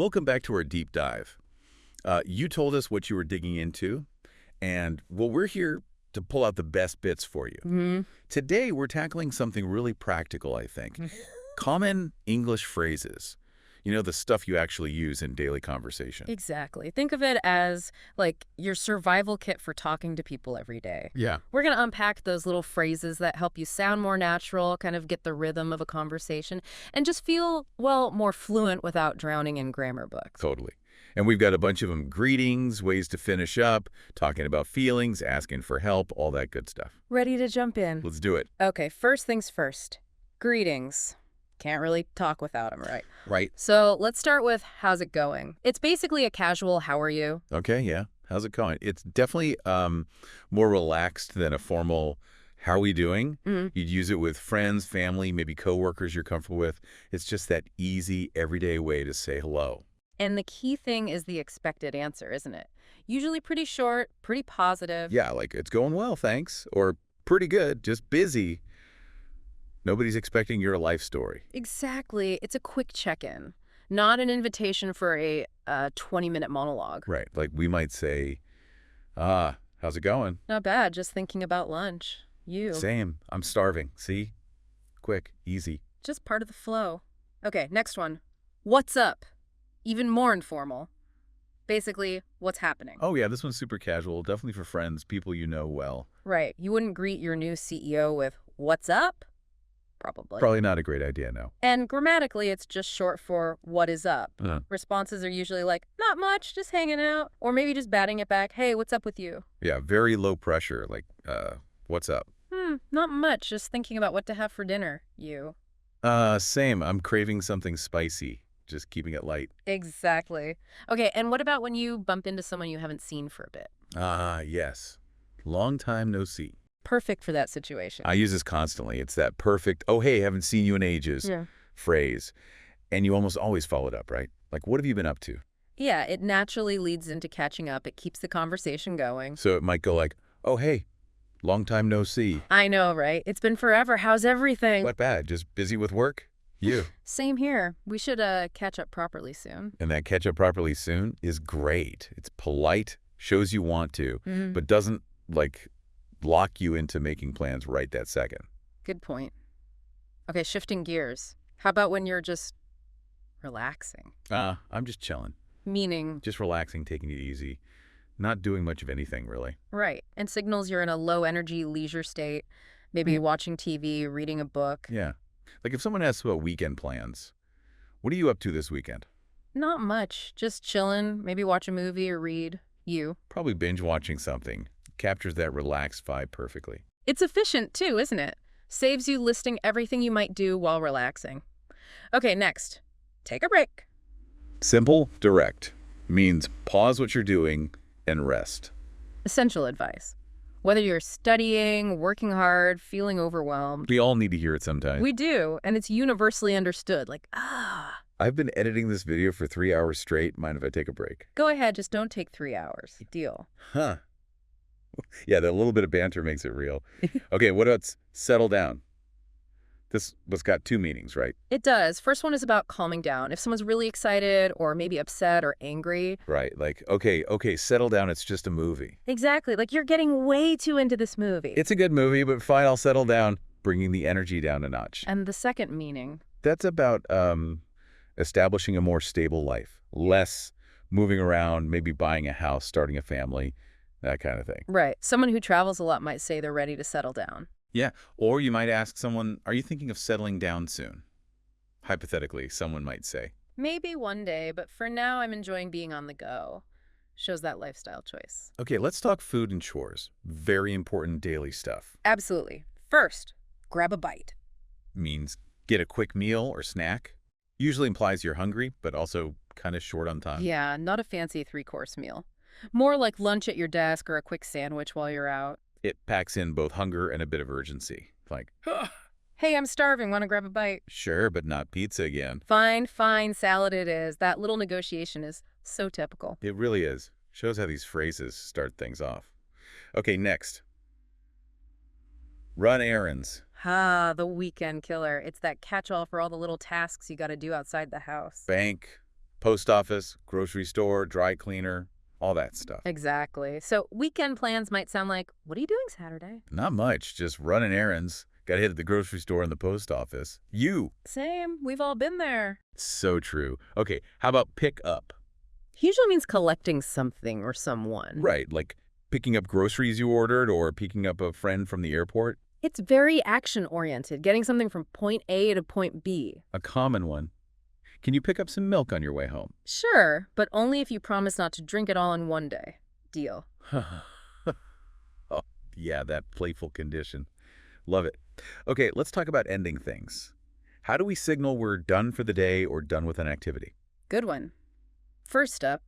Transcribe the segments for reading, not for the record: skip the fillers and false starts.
Welcome back to our deep dive. You told us what you were digging into, and well, we're here to pull out the best bits for you. Today, we're tackling something really practical, I think. Common English phrases. You know, the stuff you actually use in daily conversation. Exactly. Think of it as like your survival kit for talking to people every day. Yeah. We're going to unpack those little phrases that help you sound more natural, kind of get the rhythm of a conversation, and just feel, well, more fluent without drowning in grammar books. Totally. And we've got a bunch of them. Greetings, ways to finish up, talking about feelings, asking for help, all that good stuff. Ready to jump in? Let's do it. Okay, first things first. Greetings. Can't really talk without them, right? Right. So let's start with how's it going? It's basically a casual how are you? Okay, yeah. How's it going? It's definitely more relaxed than a formal how are we doing? You'd use it with friends, family, maybe coworkers you're comfortable with. It's just that easy, everyday way to say hello. And the key thing is the expected answer, isn't it? Usually pretty short, pretty positive. Yeah, like, it's going well, thanks. Or pretty good, just busy. Nobody's expecting your life story. Exactly. It's a quick check-in, not an invitation for a 20-minute monologue. Right. Like, we might say, how's it going? Not bad, just thinking about lunch. You. Same. I'm starving. See? Quick, easy. Just part of the flow. Okay, next one. What's up? Even more informal. Basically, what's happening? Oh, yeah, this one's super casual. Definitely for friends, people you know well. Right. You wouldn't greet your new CEO with, what's up? Probably. Not a great idea, no. And grammatically, it's just short for what is up. Uh-huh. Responses are usually like, not much, just hanging out. Or maybe just batting it back, hey, what's up with you? Yeah, very low pressure, like, what's up? Not much, just thinking about what to have for dinner. You. Same. I'm craving something spicy. Just keeping it light. Exactly. Okay, and what about when you bump into someone you haven't seen for a bit? Yes. Long time no see. Perfect for that situation. I use this constantly. It's that perfect, oh, hey, haven't seen you in ages phrase. And you almost always follow it up, right? Like, what have you been up to? Yeah, it naturally leads into catching up. It keeps the conversation going. So it might go like, oh, hey, long time no see. I know, right? It's been forever. How's everything? What bad? Just busy with work? You. Same here. We should catch up properly soon. And that catch up properly soon is great. It's polite, shows you want to, but doesn't, like, lock you into making plans right that second. Good point. Okay, shifting gears. How about when you're just relaxing? I'm just chilling. Meaning? Just relaxing, taking it easy. Not doing much of anything, really. Right. And signals you're in a low-energy leisure state, maybe watching TV, reading a book. Yeah. Like, if someone asks about weekend plans, what are you up to this weekend? Not much. Just chilling, maybe watch a movie or read. You. Probably binge watching something. Captures that relaxed vibe perfectly. It's efficient, too, isn't it? Saves you listing everything you might do while relaxing. Okay, next. Take a break. Simple, direct. Means pause what you're doing and rest. Essential advice. Whether you're studying, working hard, feeling overwhelmed. We all need to hear it sometimes. We do, and it's universally understood. Like, I've been editing this video for 3 hours straight. Mind if I take a break? Go ahead, just don't take 3 hours. Deal. Huh. Yeah, that little bit of banter makes it real. Okay, what about settle down? This was got two meanings, right? It does. First one is about calming down. If someone's really excited or maybe upset or angry. Right, like, okay, settle down, it's just a movie. Exactly, like you're getting way too into this movie. It's a good movie, but fine, I'll settle down, bringing the energy down a notch. And the second meaning? That's about establishing a more stable life, less moving around, maybe buying a house, starting a family, that kind of thing. Right. Someone who travels a lot might say they're ready to settle down. Yeah, or you might ask someone, are you thinking of settling down soon? Hypothetically, someone might say. Maybe one day, but for now I'm enjoying being on the go. Shows that lifestyle choice. Okay, let's talk food and chores. Very important daily stuff. Absolutely. First, grab a bite. Means get a quick meal or snack. Usually implies you're hungry, but also kind of short on time. Yeah, not a fancy 3-course meal. More like lunch at your desk or a quick sandwich while you're out. It packs in both hunger and a bit of urgency. Like, hey, I'm starving, want to grab a bite? Sure, but not pizza again. Fine, salad it is. That little negotiation is so typical. It really is. Shows how these phrases start things off. Okay, next. Run errands. Ah, the weekend killer. It's that catch-all for all the little tasks you got to do outside the house. Bank, Post office, grocery store, dry cleaner, all that stuff. Exactly. So weekend plans might sound like, what are you doing Saturday? Not much, just running errands. Got hit at the grocery store and the post office. You. Same. We've all been there. So true. Okay, how about pick up? Usually means collecting something or someone. Right, like picking up groceries you ordered or picking up a friend from the airport. It's very action-oriented, getting something from point A to point B. A common one. Can you pick up some milk on your way home? Sure, but only if you promise not to drink it all in one day. Deal. Oh, yeah, that playful condition. Love it. Okay, let's talk about ending things. How do we signal we're done for the day or done with an activity? Good one. First up,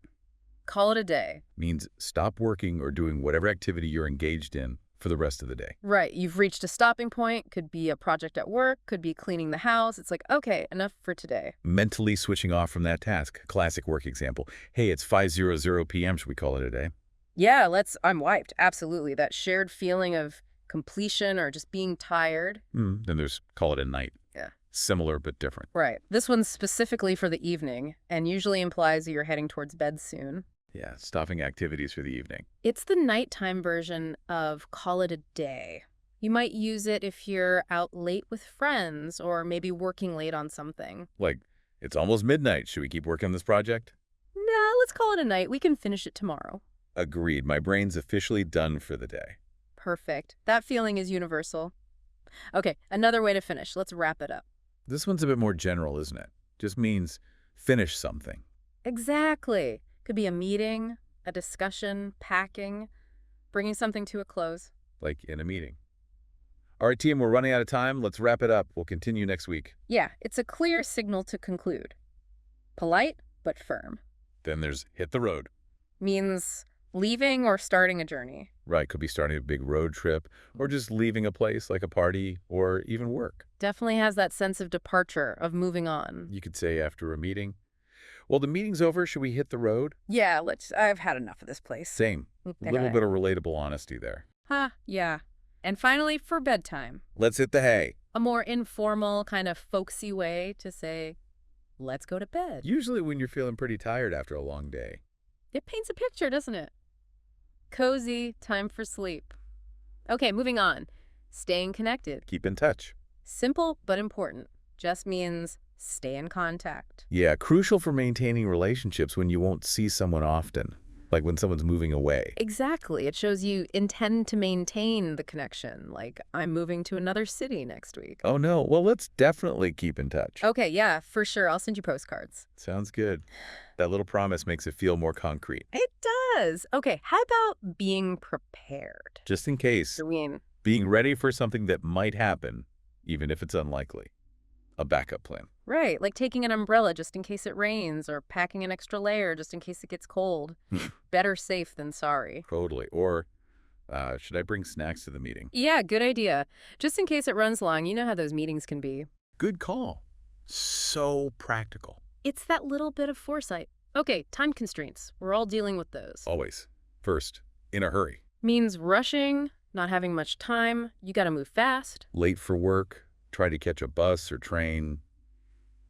call it a day. Means stop working or doing whatever activity you're engaged in for the rest of the day. Right, you've reached a stopping point. Could be a project at work, could be cleaning the house. It's like, okay, enough for today. Mentally switching off from that task. Classic work example. Hey, it's 5:00 p.m. Should we call it a day? Yeah, I'm wiped. Absolutely. That shared feeling of completion or just being tired. Then there's call it a night. Yeah. Similar but different. Right. This one's specifically for the evening and usually implies that you're heading towards bed soon. Yeah, stopping activities for the evening. It's the nighttime version of call it a day. You might use it if you're out late with friends or maybe working late on something. Like, it's almost midnight. Should we keep working on this project? Nah, let's call it a night. We can finish it tomorrow. Agreed. My brain's officially done for the day. Perfect. That feeling is universal. Okay, another way to finish. Let's wrap it up. This one's a bit more general, isn't it? Just means finish something. Exactly. Could be a meeting, a discussion, packing, bringing something to a close. Like in a meeting. All right, team, we're running out of time. Let's wrap it up. We'll continue next week. Yeah, it's a clear signal to conclude. Polite, but firm. Then there's hit the road. Means leaving or starting a journey. Right, could be starting a big road trip or just leaving a place like a party or even work. Definitely has that sense of departure, of moving on. You could say after a meeting, well, the meeting's over. Should we hit the road? Yeah, I've had enough of this place. Same. A little bit of relatable honesty there. Yeah. And finally, for bedtime. Let's hit the hay. A more informal, kind of folksy way to say, let's go to bed. Usually when you're feeling pretty tired after a long day. It paints a picture, doesn't it? Cozy, time for sleep. Okay, moving on. Staying connected. Keep in touch. Simple but important. Just means stay in contact. Yeah, crucial for maintaining relationships when you won't see someone often, like when someone's moving away. Exactly. It shows you intend to maintain the connection, like I'm moving to another city next week. Oh, no. Well, let's definitely keep in touch. Okay, yeah, for sure. I'll send you postcards. Sounds good. That little promise makes it feel more concrete. It does. Okay, how about being prepared? Just in case. I mean, Being ready for something that might happen, even if it's unlikely. A backup plan. right, like taking an umbrella just in case it rains or packing an extra layer just in case it gets cold. Better safe than sorry. Totally. Or should I bring snacks to the meeting? Yeah, good idea. Just in case it runs long, you know how those meetings can be. Good call. So practical. It's that little bit of foresight. Okay, time constraints. We're all dealing with those. Always. First, in a hurry. Means rushing, not having much time. You gotta move fast. Late for work, try to catch a bus or train.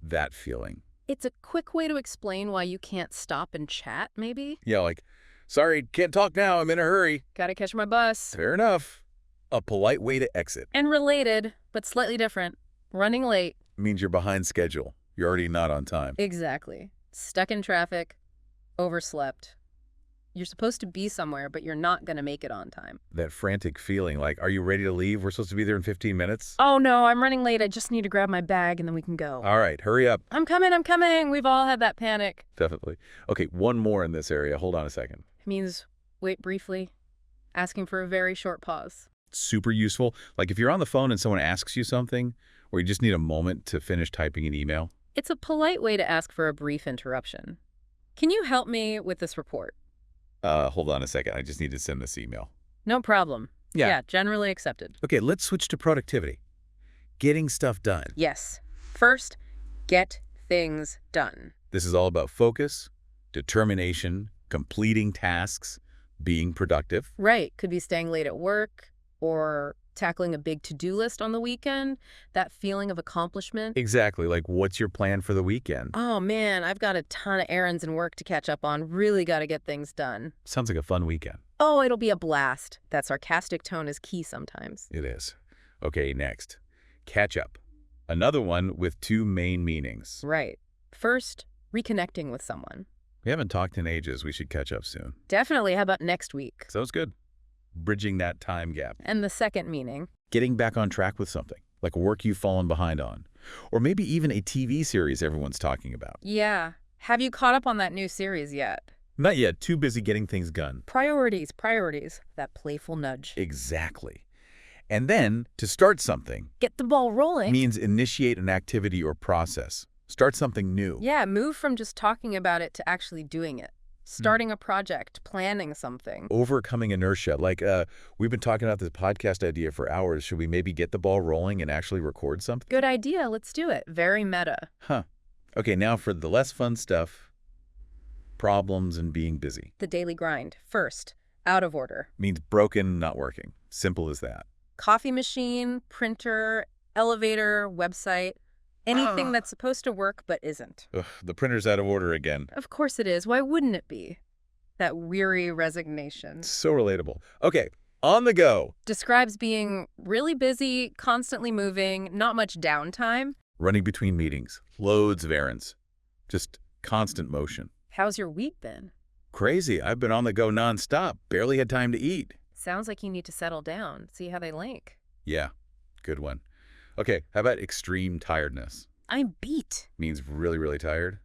That feeling. It's a quick way to explain why you can't stop and chat, maybe. Yeah, like, sorry, can't talk now, I'm in a hurry. Gotta catch my bus. Fair enough. A polite way to exit. And related, but slightly different. Running late. Means you're behind schedule. You're already not on time. Exactly. Stuck in traffic. Overslept. You're supposed to be somewhere, but you're not gonna make it on time. That frantic feeling like, are you ready to leave? We're supposed to be there in 15 minutes. Oh no, I'm running late. I just need to grab my bag and then we can go. All right, hurry up. I'm coming. We've all had that panic. Definitely. Okay, one more in this area. Hold on a second. It means wait briefly, asking for a very short pause. Super useful. Like if you're on the phone and someone asks you something, or you just need a moment to finish typing an email. It's a polite way to ask for a brief interruption. Can you help me with this report? Hold on a second. I just need to send this email. No problem. Yeah. Generally accepted. Okay, let's switch to productivity. Getting stuff done. Yes. First, get things done. This is all about focus, determination, completing tasks, being productive. Right. Could be staying late at work or tackling a big to-do list on the weekend, that feeling of accomplishment. Exactly. Like, what's your plan for the weekend? Oh man, I've got a ton of errands and work to catch up on. Really got to get things done. Sounds like a fun weekend. Oh, it'll be a blast. That sarcastic tone is key sometimes. It is. Okay, next. Catch up. Another one with two main meanings. Right. First, reconnecting with someone. We haven't talked in ages. We should catch up soon. Definitely. How about next week? Sounds good. Bridging that time gap. And the second meaning. Getting back on track with something, like work you've fallen behind on. Or maybe even a TV series everyone's talking about. Yeah. Have you caught up on that new series yet? Not yet. Too busy getting things done. Priorities, priorities. That playful nudge. Exactly. And then, to start something Get the ball rolling. means initiate an activity or process. Start something new. Yeah, move from just talking about it to actually doing it. Starting a project, planning something. Overcoming inertia. Like, we've been talking about this podcast idea for hours. Should we maybe get the ball rolling and actually record something? Good idea. Let's do it. Very meta. Huh. Okay, now for the less fun stuff. Problems and being busy. The daily grind. First, out of order. Means broken, not working. Simple as that. Coffee machine, printer, elevator, website. Anything that's supposed to work but isn't. Ugh, the printer's out of order again. Of course it is. Why wouldn't it be? That weary resignation. So relatable. Okay, on the go. Describes being really busy, constantly moving, not much downtime. Running between meetings. Loads of errands. Just constant motion. How's your week been? Crazy. I've been on the go nonstop. Barely had time to eat. Sounds like you need to settle down, see how they link. Yeah, good one. Okay, how about extreme tiredness? I'm beat. Means really, really tired.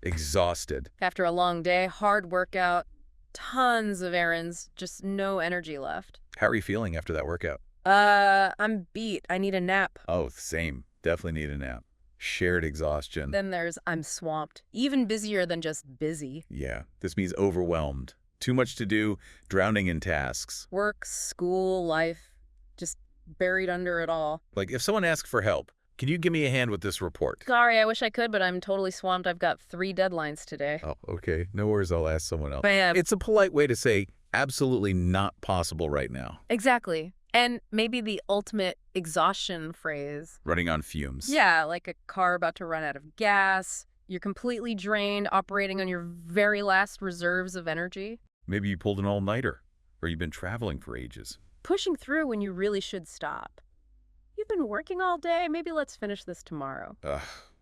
Exhausted. After a long day, hard workout, tons of errands, just no energy left. How are you feeling after that workout? I'm beat. I need a nap. Oh, same. Definitely need a nap. Shared exhaustion. Then there's I'm swamped. Even busier than just busy. Yeah, this means overwhelmed. Too much to do, drowning in tasks. Work, school, life, just buried under it all. Like, if someone asks for help, can you give me a hand with this report? Sorry, I wish I could, but I'm totally swamped. I've got 3 deadlines today. Oh, okay. No worries, I'll ask someone else. Bam. It's a polite way to say, absolutely not possible right now. Exactly. And maybe the ultimate exhaustion phrase. Running on fumes. Yeah, like a car about to run out of gas. You're completely drained, operating on your very last reserves of energy. Maybe you pulled an all-nighter, or you've been traveling for ages. Pushing through when you really should stop. You've been working all day. Maybe let's finish this tomorrow. Ugh,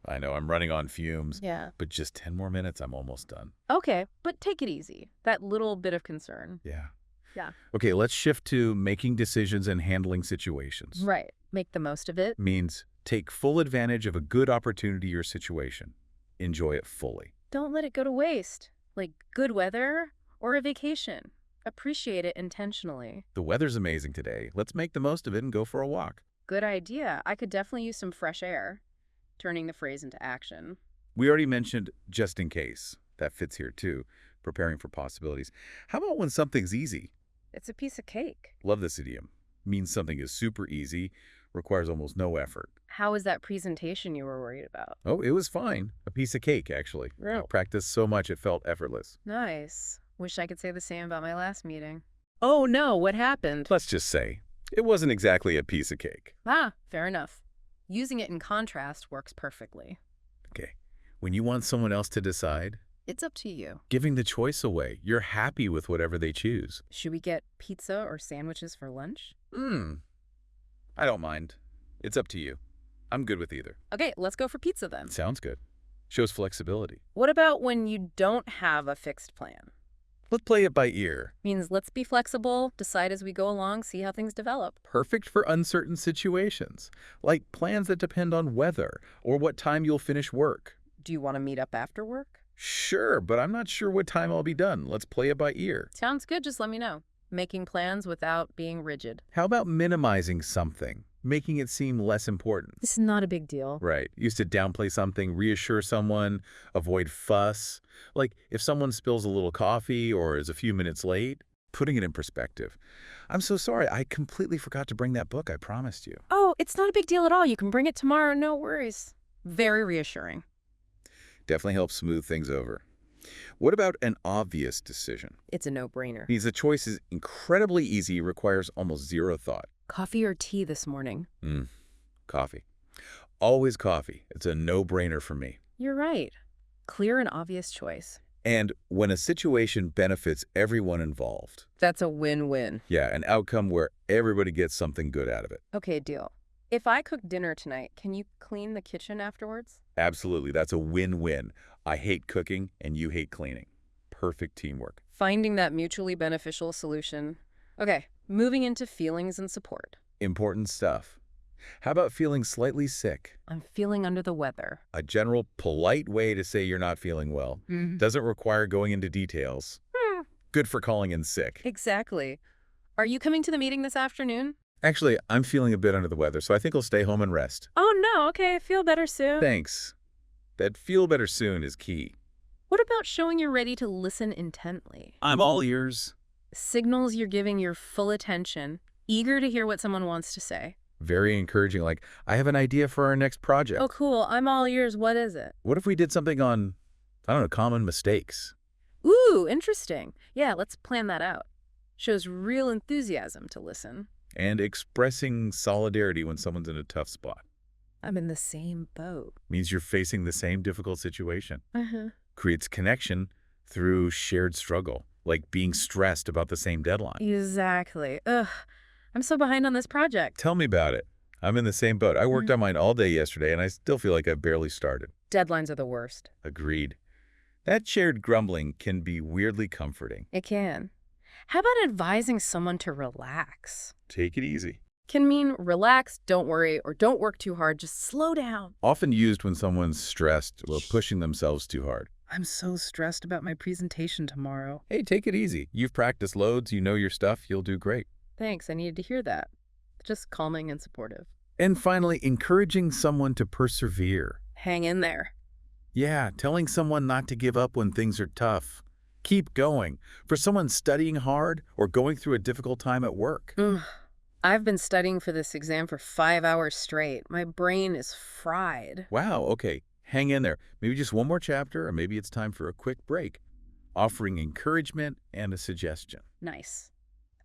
I know, I'm running on fumes. Yeah. But just 10 more minutes, I'm almost done. Okay, but take it easy. That little bit of concern. Yeah. Yeah. Okay, let's shift to making decisions and handling situations. Right. Make the most of it. Means take full advantage of a good opportunity or situation. Enjoy it fully. Don't let it go to waste. Like good weather or a vacation. Appreciate it intentionally. The weather's amazing today. Let's make the most of it and go for a walk. Good idea. I could definitely use some fresh air. Turning the phrase into action. We already mentioned just in case. That fits here too. Preparing for possibilities. How about when something's easy? It's a piece of cake. Love this idiom. Means something is super easy, requires almost no effort. How was that presentation you were worried about? Oh, it was fine. A piece of cake, actually. I Real. practiced so much it felt effortless. Nice. Wish I could say the same about my last meeting. Oh no, what happened? Let's just say, it wasn't exactly a piece of cake. Ah, fair enough. Using it in contrast works perfectly. Okay. When you want someone else to decide, It's up to you. giving the choice away, you're happy with whatever they choose. Should we get pizza or sandwiches for lunch? I don't mind. It's up to you. I'm good with either. Okay, let's go for pizza then. Sounds good. Shows flexibility. What about when you don't have a fixed plan? Let's play it by ear. Means let's be flexible, decide as we go along, see how things develop. Perfect for uncertain situations, like plans that depend on weather or what time you'll finish work. Do you want to meet up after work? Sure, but I'm not sure what time I'll be done. Let's play it by ear. Sounds good, just let me know. Making plans without being rigid. How about minimizing something, making it seem less important? This is not a big deal. Right. Used to downplay something, reassure someone, avoid fuss. Like if someone spills a little coffee or is a few minutes late, putting it in perspective. I'm so sorry. I completely forgot to bring that book I promised you. Oh, it's not a big deal at all. You can bring it tomorrow, no worries. Very reassuring. Definitely helps smooth things over. What about an obvious decision? It's a no-brainer. Means the choice is incredibly easy, requires almost zero thought. Coffee or tea this morning? Coffee. Always coffee. It's a no-brainer for me. You're right. Clear and obvious choice. And when a situation benefits everyone involved. That's a win-win. Yeah, an outcome where everybody gets something good out of it. Okay, deal. If I cook dinner tonight, can you clean the kitchen afterwards? Absolutely. That's a win-win. I hate cooking and you hate cleaning. Perfect teamwork. Finding that mutually beneficial solution. Okay, moving into feelings and support. Important stuff. How about feeling slightly sick? I'm feeling under the weather. A general, polite way to say you're not feeling well. Doesn't require going into details. Good for calling in sick. Exactly. Are you coming to the meeting this afternoon? Actually, I'm feeling a bit under the weather, so I think I'll stay home and rest. Oh, no. Okay, feel better soon. Thanks. That feel better soon is key. What about showing you're ready to listen intently? I'm all ears. Signals you're giving your full attention, eager to hear what someone wants to say. Very encouraging, like, I have an idea for our next project. Oh, cool. I'm all ears. What is it? What if we did something on, I don't know, common mistakes? Ooh, interesting. Yeah, let's plan that out. Shows real enthusiasm to listen. And expressing solidarity when someone's in a tough spot. I'm in the same boat. Means you're facing the same difficult situation. Uh-huh. Creates connection through shared struggle, like being stressed about the same deadline. Exactly. Ugh, I'm so behind on this project. Tell me about it. I'm in the same boat. I worked on mine all day yesterday, and I still feel like I barely started. Deadlines are the worst. Agreed. That shared grumbling can be weirdly comforting. It can. How about advising someone to relax? Take it easy. Can mean relax, don't worry, or don't work too hard, just slow down. Often used when someone's stressed or pushing themselves too hard. I'm so stressed about my presentation tomorrow. Hey, take it easy. You've practiced loads, you know your stuff, you'll do great. Thanks, I needed to hear that. Just calming and supportive. And finally, encouraging someone to persevere. Hang in there. Yeah, telling someone not to give up when things are tough. Keep going. For someone studying hard or going through a difficult time at work. I've been studying for this exam for 5 hours straight. My brain is fried. Wow, okay. Hang in there. Maybe just one more chapter, or maybe it's time for a quick break. Offering encouragement and a suggestion. Nice.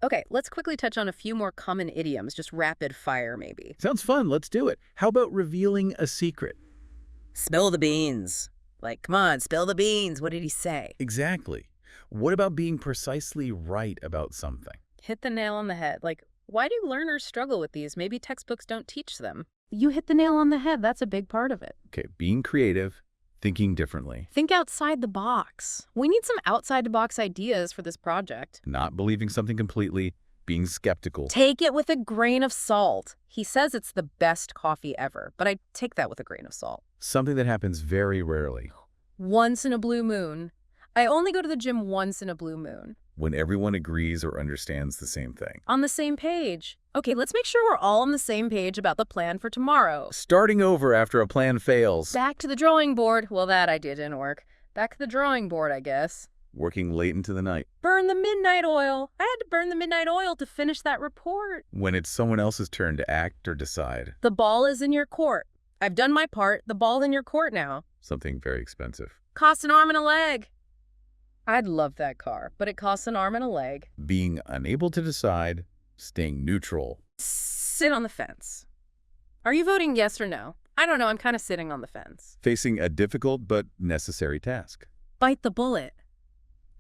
Okay, let's quickly touch on a few more common idioms, just rapid fire maybe. Sounds fun. Let's do it. How about revealing a secret? Spill the beans. Like, come on, spill the beans. What did he say? Exactly. What about being precisely right about something? Hit the nail on the head. Like, why do learners struggle with these? Maybe textbooks don't teach them. You hit the nail on the head. That's a big part of it. Okay, being creative, thinking differently. Think outside the box. We need some outside-the-box ideas for this project. Not believing something completely, being skeptical. Take it with a grain of salt. He says it's the best coffee ever, but I take that with a grain of salt. Something that happens very rarely. Once in a blue moon. I only go to the gym once in a blue moon. When everyone agrees or understands the same thing. On the same page. Okay, let's make sure we're all on the same page about the plan for tomorrow. Starting over after a plan fails. Back to the drawing board. Well, that idea didn't work. Back to the drawing board, I guess. Working late into the night. Burn the midnight oil. I had to burn the midnight oil to finish that report. When it's someone else's turn to act or decide. The ball is in your court. I've done my part. The ball's in your court now. Something very expensive. Costs an arm and a leg. I'd love that car, but it costs an arm and a leg. Being unable to decide, staying neutral. Sit on the fence. Are you voting yes or no? I don't know, I'm kind of sitting on the fence. Facing a difficult but necessary task. Bite the bullet.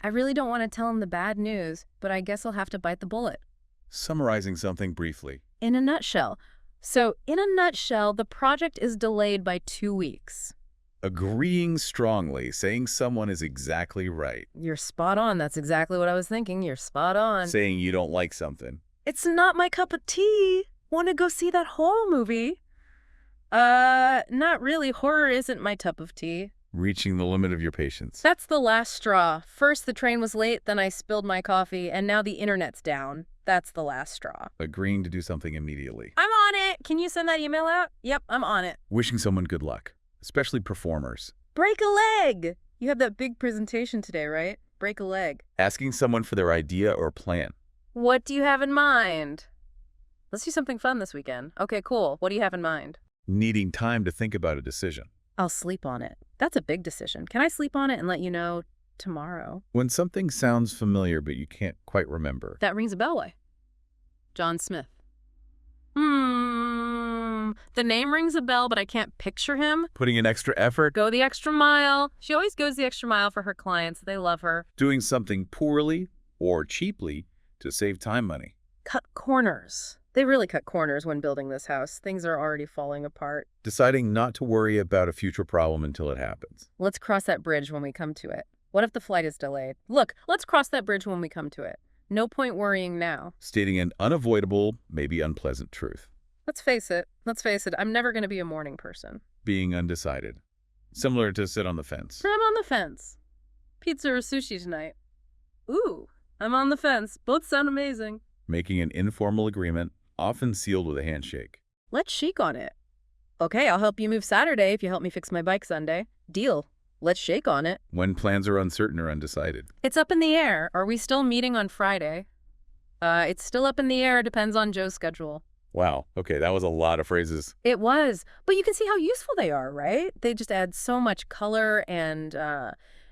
I really don't want to tell him the bad news, but I guess I'll have to bite the bullet. Summarizing something briefly. In a nutshell. So, in a nutshell, the project is delayed by 2 weeks. Agreeing strongly, saying someone is exactly right. You're spot on. That's exactly what I was thinking. You're spot on. Saying you don't like something. It's not my cup of tea. Want to go see that horror movie? Not really. Horror isn't my cup of tea. Reaching the limit of your patience. That's the last straw. First the train was late, then I spilled my coffee, and now the internet's down. That's the last straw. Agreeing to do something immediately. I'm on it. Can you send that email out? Yep, I'm on it. Wishing someone good luck. Especially performers. Break a leg. You have that big presentation today, right? Break a leg. Asking someone for their idea or plan. What do you have in mind? Let's do something fun this weekend. Okay, cool. What do you have in mind? Needing time to think about a decision. I'll sleep on it. That's a big decision. Can I sleep on it and let you know tomorrow? When something sounds familiar but you can't quite remember. That rings a bell. John Smith. The name rings a bell, but I can't picture him. Putting in extra effort? Go the extra mile. She always goes the extra mile for her clients. They love her. Doing something poorly or cheaply to save time money. Cut corners. They really cut corners when building this house. Things are already falling apart. Deciding not to worry about a future problem until it happens. Let's cross that bridge when we come to it. What if the flight is delayed? Look, let's cross that bridge when we come to it. No point worrying now. Stating an unavoidable, maybe unpleasant truth. Let's face it. I'm never going to be a morning person. Being undecided. Similar to sit on the fence. I'm on the fence. Pizza or sushi tonight? Ooh, I'm on the fence. Both sound amazing. Making an informal agreement, often sealed with a handshake. Let's shake on it. Okay, I'll help you move Saturday if you help me fix my bike Sunday. Deal. Let's shake on it. When plans are uncertain or undecided. It's up in the air. Are we still meeting on Friday? It's still up in the air. Depends on Joe's schedule. Wow. Okay, that was a lot of phrases. It was. But you can see how useful they are, right? They just add so much color and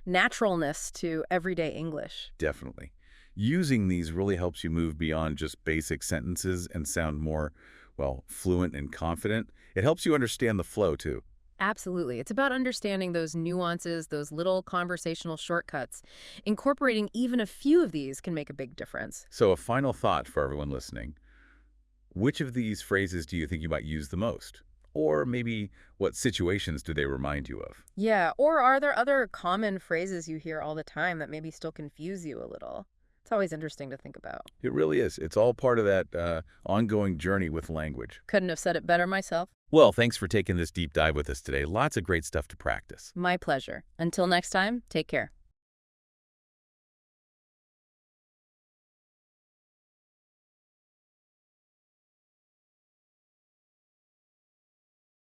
naturalness to everyday English. Definitely. Using these really helps you move beyond just basic sentences and sound more, well, fluent and confident. It helps you understand the flow, too. Absolutely. It's about understanding those nuances, those little conversational shortcuts. Incorporating even a few of these can make a big difference. So a final thought for everyone listening. Which of these phrases do you think you might use the most? Or maybe what situations do they remind you of? Yeah, or are there other common phrases you hear all the time that maybe still confuse you a little? It's always interesting to think about. It really is. It's all part of that ongoing journey with language. Couldn't have said it better myself. Well, thanks for taking this deep dive with us today. Lots of great stuff to practice. My pleasure. Until next time, take care.